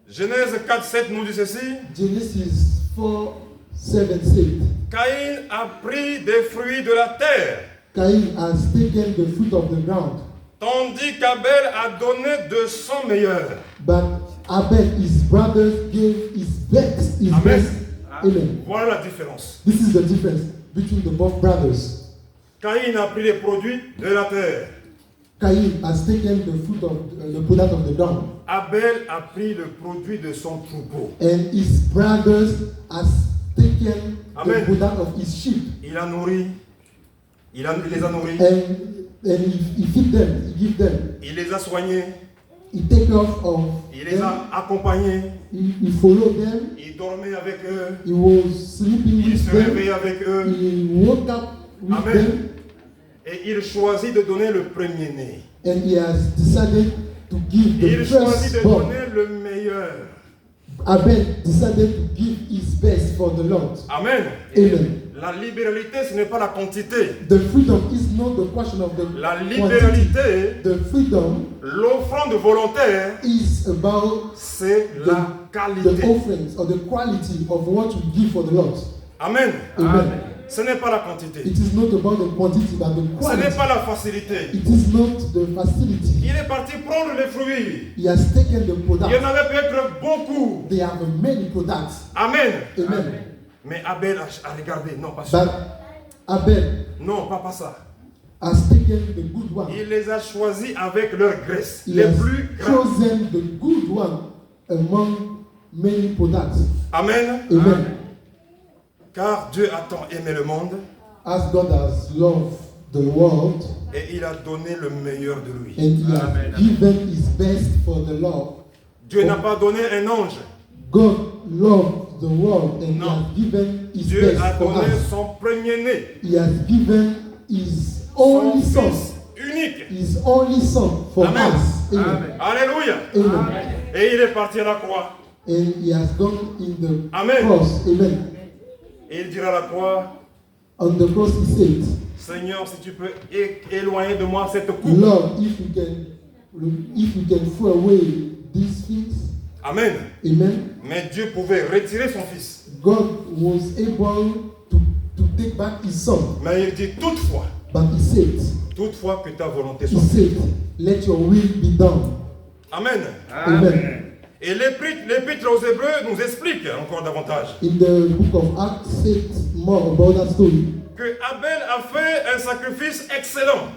Genèse 4, 7 nous dit ceci. Genesis 4, 7 said, Caïn a pris des fruits de la terre, Cain has taken the fruit of the ground, tandis qu'Abel a donné de son meilleur. but Abel, his brothers, gave his best. His Amen. best. Amen. Voilà la différence. This is the difference between the both brothers. Caïn a pris les produits de la terre. Cain has taken the fruit of the product of the ground, Abel a pris le produit de son troupeau. and his brothers has taken Amen. the product of his sheep, Il a nourri, il les a nourris, and he feed them, he give them, il les a soignés, he take care of il les them, a accompagnés, he follow them, il dormait avec eux, he was sleeping il with se them, réveillait avec eux, he woke up with Amen. them, et il choisit de donner le premier-né. and he has decided to give the Il choisit de firstborn. donner le meilleur. Abel decided to give his best for the Lord. Amen. Amen. La libéralité, ce n'est pas la quantité. The freedom is not the question of the La quantity. libéralité, The freedom l'offrande volontaire, is about c'est la the qualité. offerings or the quality of what we give for the Lord. Amen. Amen. Ce n'est pas la quantité. It is not about the quantity but the Ce quality. n'est pas la facilité. It is not the facility. Il est parti prendre les fruits. He has taken the Il y en product. avait peut-être beaucoup. They have many products. Amen. Amen. Mais Abel a regardé. Non, pas ça. But Abel Non, pas ça. has taken the good one. Il les a choisis avec leur graisse. He Les has plus grands. chosen the good one among many products. Amen. Amen. Car Dieu a tant aimé le monde As God has loved the world, et il a donné le meilleur de lui. and He has given His best for the Lord. Dieu n'a pas donné un ange. God loved the world, and He No. has given His Dieu best a for donné us. son premier-né. He has given His Son only Son, fils unique. His only Son for Amen. us. Amen. Alléluia. Amen. Et il est parti à la croix. And He has gone in the Amen. cross. Amen. Et il dira à la croix, On the cross, He said, Seigneur, si tu peux éloigner de moi cette coupe. Lord, if you can throw away these things, Amen. amen. Mais Dieu pouvait retirer son fils. God was able to take back His Son, Mais il dit toutefois, but He said, toutefois que ta volonté He soit faite. said, let your will be done. Amen. Amen. Et l'épître aux Hébreux nous explique encore davantage In the book of Acts, says more about that story. que Abel a fait un sacrifice excellent,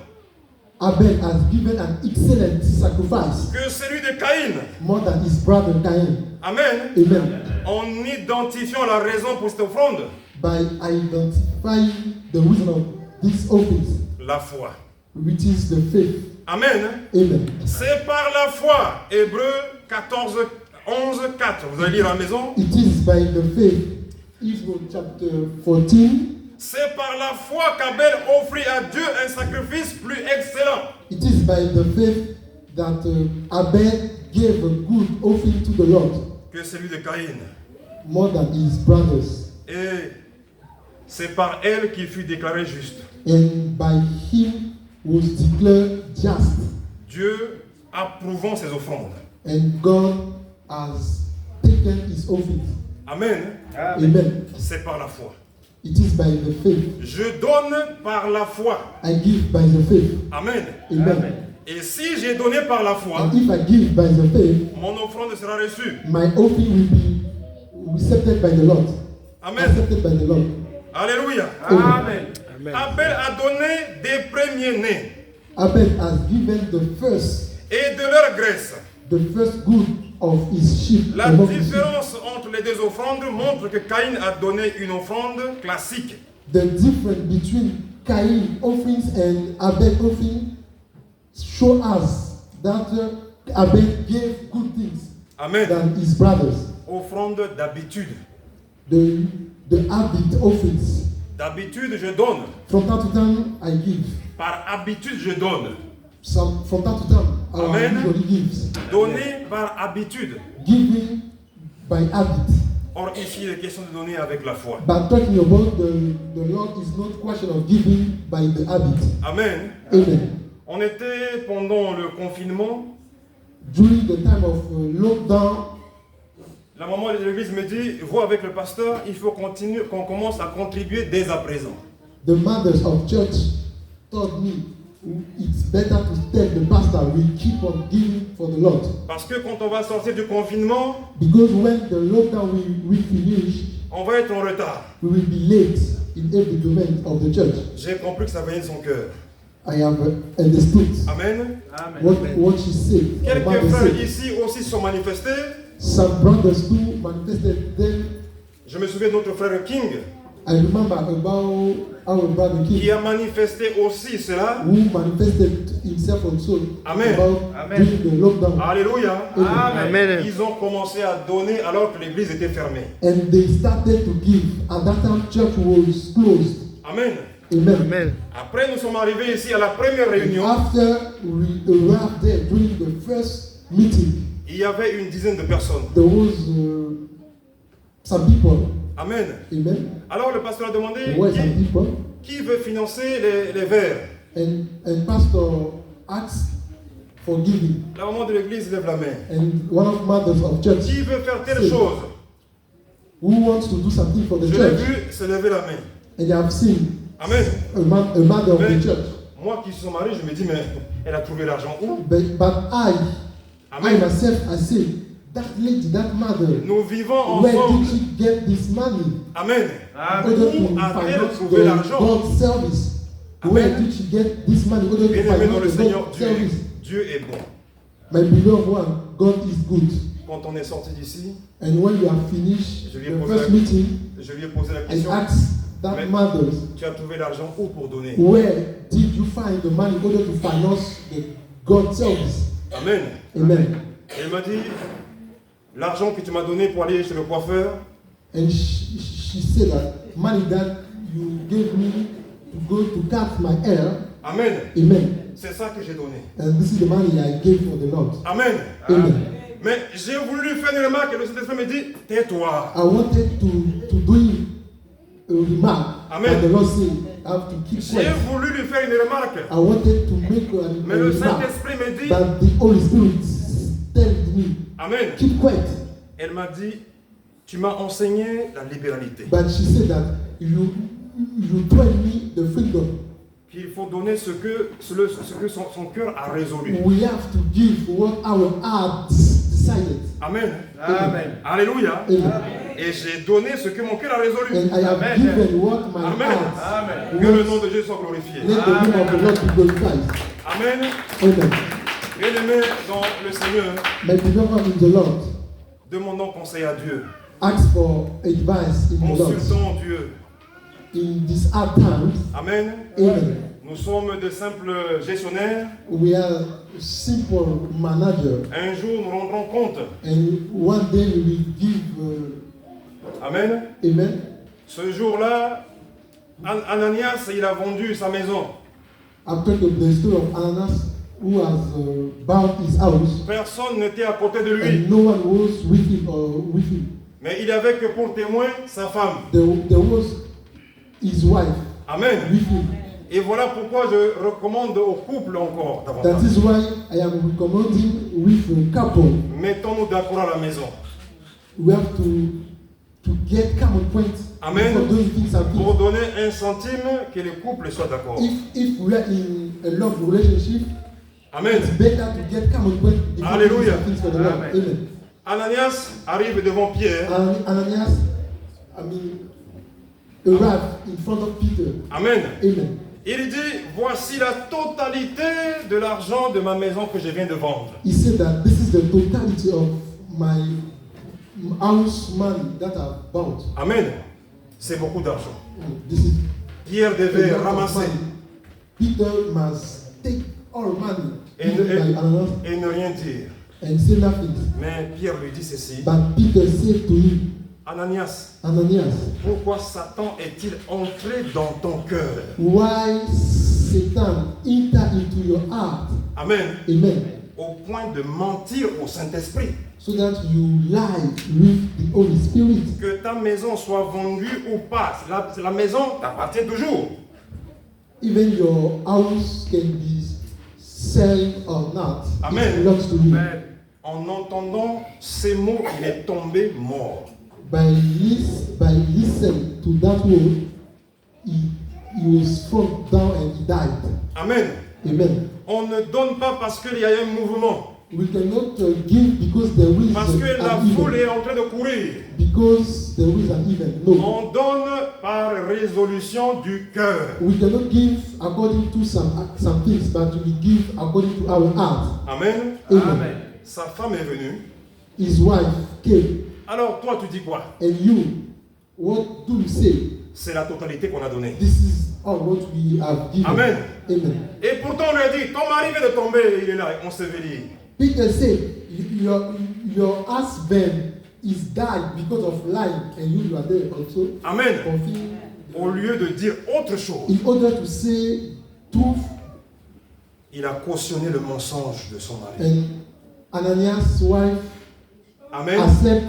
Abel has given an excellent sacrifice, que celui de Caïn. more than his brother Cain. Amen. Amen. En identifiant la raison pour cette offrande, By identifying the reason of this office, la foi. which is the faith. Amen. Amen. C'est par la foi. Hébreux 14, 11, 4. Vous allez lire à la maison. It is by the faith. Hebrews chapter 14. C'est par la foi qu'Abel offrit à Dieu un sacrifice plus excellent. It is by the faith that Abel gave a good offering to the Lord, Que celui de Caïn. more than his brothers. Et c'est par elle qu'il fut déclaré juste. And by him was declared just. Dieu approuvant ses offrandes. And God has taken his office. Amen. Amen. C'est par la foi. It is by the faith. Je donne par la foi. I give by the faith. Amen. Amen. Et si j'ai donné par la foi, And if I give by the faith, mon offrande sera reçue. my offering will be accepted by the Lord. Amen. Accepted by the Lord. Alléluia. Amen. Abel a donné des premiers-nés Abel has given the et de leur graisse. first good of his sheep. La among his sheep. différence entre les deux offrandes montre que Caïn a donné une offrande classique. The difference between Cain offerings and Abel offering show us that Abel gave good things Amen. than his brothers. Offrande d'habitude. The habit offerings. D'habitude, je donne. From time to time, I give. Par habitude, je donne. From time to time, our Amen. usually gives. Donner par habitude. Giving by habit. Or, ici, il est question de donner avec la foi. But talking about the Lord is not question of giving by the habit. Amen. Amen. On était pendant le confinement. During the time of lockdown, La maman de l'église me dit, vous avec le pasteur, il faut continuer, qu'on commence à contribuer dès à présent. the mothers of church told me it's better to tell the pastor we keep on giving for the Lord. Parce que quand on va sortir du confinement, Because when the lockdown will finish, on va être en retard. we will be late in every domain of the church. J'ai compris que ça venait de son cœur. I have understood Amen. what she said. the Quelques mother frères said. ici aussi se sont manifestés. Some brothers too manifested them. Je me souviens de notre frère King I remember about our brother qui King a manifesté aussi cela. who manifested himself also Amen. about during the lockdown. Alléluia. Amen. Ils ont commencé à donner alors que l'église était fermée. And they started to give. At that time, church was closed. Amen. Amen. Amen. Après, nous sommes arrivés ici à la première réunion. After we arrived there during the first meeting, Il y avait une dizaine de personnes. there was some people. Amen. Amen. Alors le pasteur a demandé There were some people. qui veut financer les verres. And pastor asked for giving. La maman de l'église lève la main. And one of mothers of church Qui veut faire telle chose? who wants to do something for the Je l'ai church. vu se lever la main. And I have seen Amen. a mother of Mais the church. moi qui suis son mari, je me dis, mais elle a trouvé l'argent où? But I Amen. myself, I say, that lady, that mother, Nous vivons where did ensemble. she get this money? Amen. In order to Où a-t-elle finance trouvé the l'argent? God service. Amen. Where did she get this money? In order to Bien-aimé dans le finance the Seigneur, God service. Dieu est bon. My beloved one, God is good. Quand on est sorti d'ici, And when you have finished Je lui ai the posé first la- meeting, je lui ai posé la I question, asked that Mais- mother, tu as trouvé l'argent où pour donner? where did you find the money in order to finance the God service? Amen. Amen. Elle m'a dit, l'argent que tu m'as donné pour aller chez le coiffeur, And she said that money that you gave me to go to cut my hair, Amen. amen. C'est ça que j'ai donné. And this is the money I gave for the Lord. Amen. Amen. Mais j'ai voulu lui faire une remarque et le Saint-Esprit me dit, tais-toi. I wanted to do him a remark. Amen. But the Lord said, I have to keep J'ai quiet. voulu lui faire une remarque. I wanted to make a Mais le remark. Saint-Esprit me dit, But the Holy Spirit told me, Amen. keep quiet. Elle m'a dit, tu m'as enseigné la libéralité. But she said that you told me the freedom. Qu'il faut donner ce que son cœur a résolu. We have to give what our heart decided. Amen. Amen. Alléluia. Amen. Et j'ai donné ce que mon cœur a résolu. And I have given what my Amen. heart Que le wants. nom de Jésus soit glorifié. Let the name of the Lord be glorified. Amen. Amen. Bien-aimé dans le Seigneur, My beloved in the Lord, demandons conseil à Dieu. ask for advice in the Lord. Consultons Dieu. In these hard times, Amen. amen. Nous sommes de simples gestionnaires. We are simple manager, Un jour, nous rendrons compte. and one day we will give. Amen. Amen. Ce jour-là, Ananias, il a vendu sa maison. After the story of Ananias, who has bought his house, Personne n'était à côté de lui. and no one was with him or with him. Mais il avait que pour témoin sa femme. There was his wife Amen. with him. Et voilà pourquoi je recommande au couple encore That davantage. is why I am recommending with a couple. Mettons-nous d'accord à la maison. We have to get common points Amen. for doing things and Pour things. donner un centime, que les couples soient d'accord. If we are in a love relationship, Amen. it's better to get common points before doing Hallelujah. some things for the Lord. Amen. Amen. Ananias arrive devant Pierre. And Ananias, arrived in front of Peter. Amen. Amen. Il dit, voici la totalité de l'argent de ma maison que je viens de vendre. He said that this is the totality of my house money that I've bought. Amen. C'est beaucoup d'argent. This is Pierre a devait lot of ramasser money. Peter must take all money et given by Ananias ne rien dire. and say nothing. Mais Pierre lui dit ceci. But Peter said to him, Ananias, Ananias, pourquoi Satan est-il entré dans ton cœur? why Satan enter into your heart? Amen. Amen. Au point de mentir au Saint-Esprit. so that you lie with the Holy Spirit. Que ta maison soit vendue ou pas, la maison t'appartient toujours. Even your house can be sold or not. Amen. It belongs to you. En entendant ces mots, il est tombé mort. By listening to that word, he was thrown down and he died. Amen. Amen. On ne donne pas parce qu'il y a un mouvement. We cannot give because there is Parce que la an foule event. est en train de courir. Because there is an event. No. On donne par résolution du cœur. We cannot give according to some things, but we give according to our heart. Amen. Amen. Sa femme est venue. His wife came, Alors toi, tu dis quoi? and you, what do you say? C'est la totalité qu'on a donnée. This is all what we have given. Amen. Amen. Et pourtant, on lui a dit, ton mari vient de tomber, il est là, on se veille. Peter said, your husband is died because of lying, and you are there also. Amen. Confirming. Au lieu de dire autre chose, In order to say truth, il a cautionné le mensonge de son mari. and Ananias' wife Amen. accept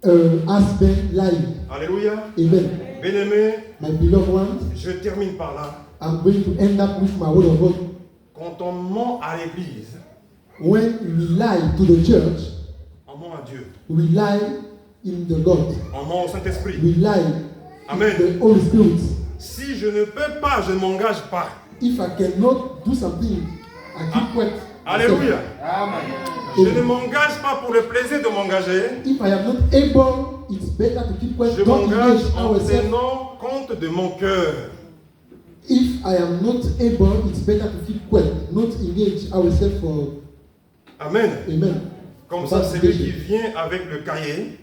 her husband lying. Alléluia. Amen. Bien-aimé, My beloved ones, je termine par là. I'm going to end up with my word of God. Quand on ment à l'église, When we lie to the church, on ment à Dieu. we lie in the God. On ment au Saint-Esprit. We lie Amen. in the Holy Spirit. Si je ne peux pas, je ne m'engage pas. If I cannot do something, I keep quiet. Alléluia. Je ne m'engage pas pour le plaisir de m'engager. If I am not able, it's better to keep quiet. Je Don't m'engage engage en ourselves. tenant compte de mon cœur. If I am not able, it's better to keep quiet. Not engage ourselves for. Amen. Amen. Comme ça, c'est lui qui vient avec le cahier.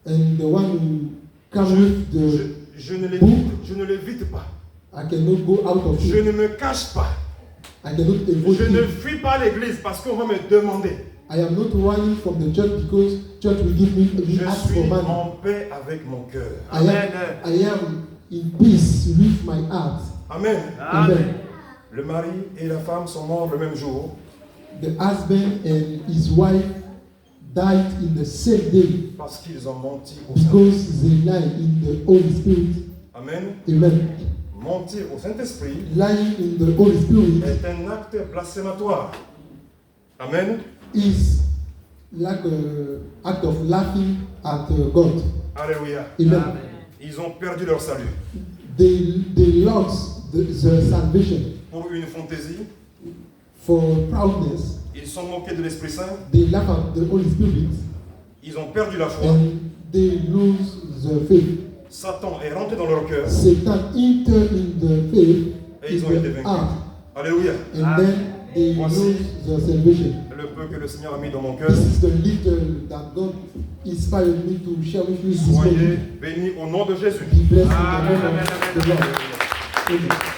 And the one who comes with the. Je ne l'évite pas. I cannot go out of Je it. ne me cache pas. I cannot avoid Je ne it. fuis pas l'église parce qu'on va me demander. I am not running from the church because church will give me Je ask suis for money. en paix avec mon cœur. I am in peace with my heart. Amen. Amen. Le mari et la femme sont morts le même jour The husband and his wife died in the same day parce qu'ils ont menti au Saint-Esprit. because they lie in the Holy Spirit. Amen. Amen. Mentir au Saint-Esprit Lying in the Holy Spirit est un acte blasphématoire. Amen. is like an act of laughing at God. Alléluia. Amen. Ils ont perdu leur salut They lost the salvation pour une fantaisie. for proudness. Ils sont moqués de l'Esprit Saint. They laugh at the Holy Spirit Ils ont perdu la foi. and they lose the faith. Satan est rentré dans leur cœur Satan entered in the faith et ils ont été in the vaincus. heart, Alléluia. and then they Voici. lose the salvation. Le peu que le Seigneur a mis dans mon cœur. This is the little that God inspired me to share with you this Soyez morning. bénis au nom de Jésus. Be blessed in the name of the Lord. Amen.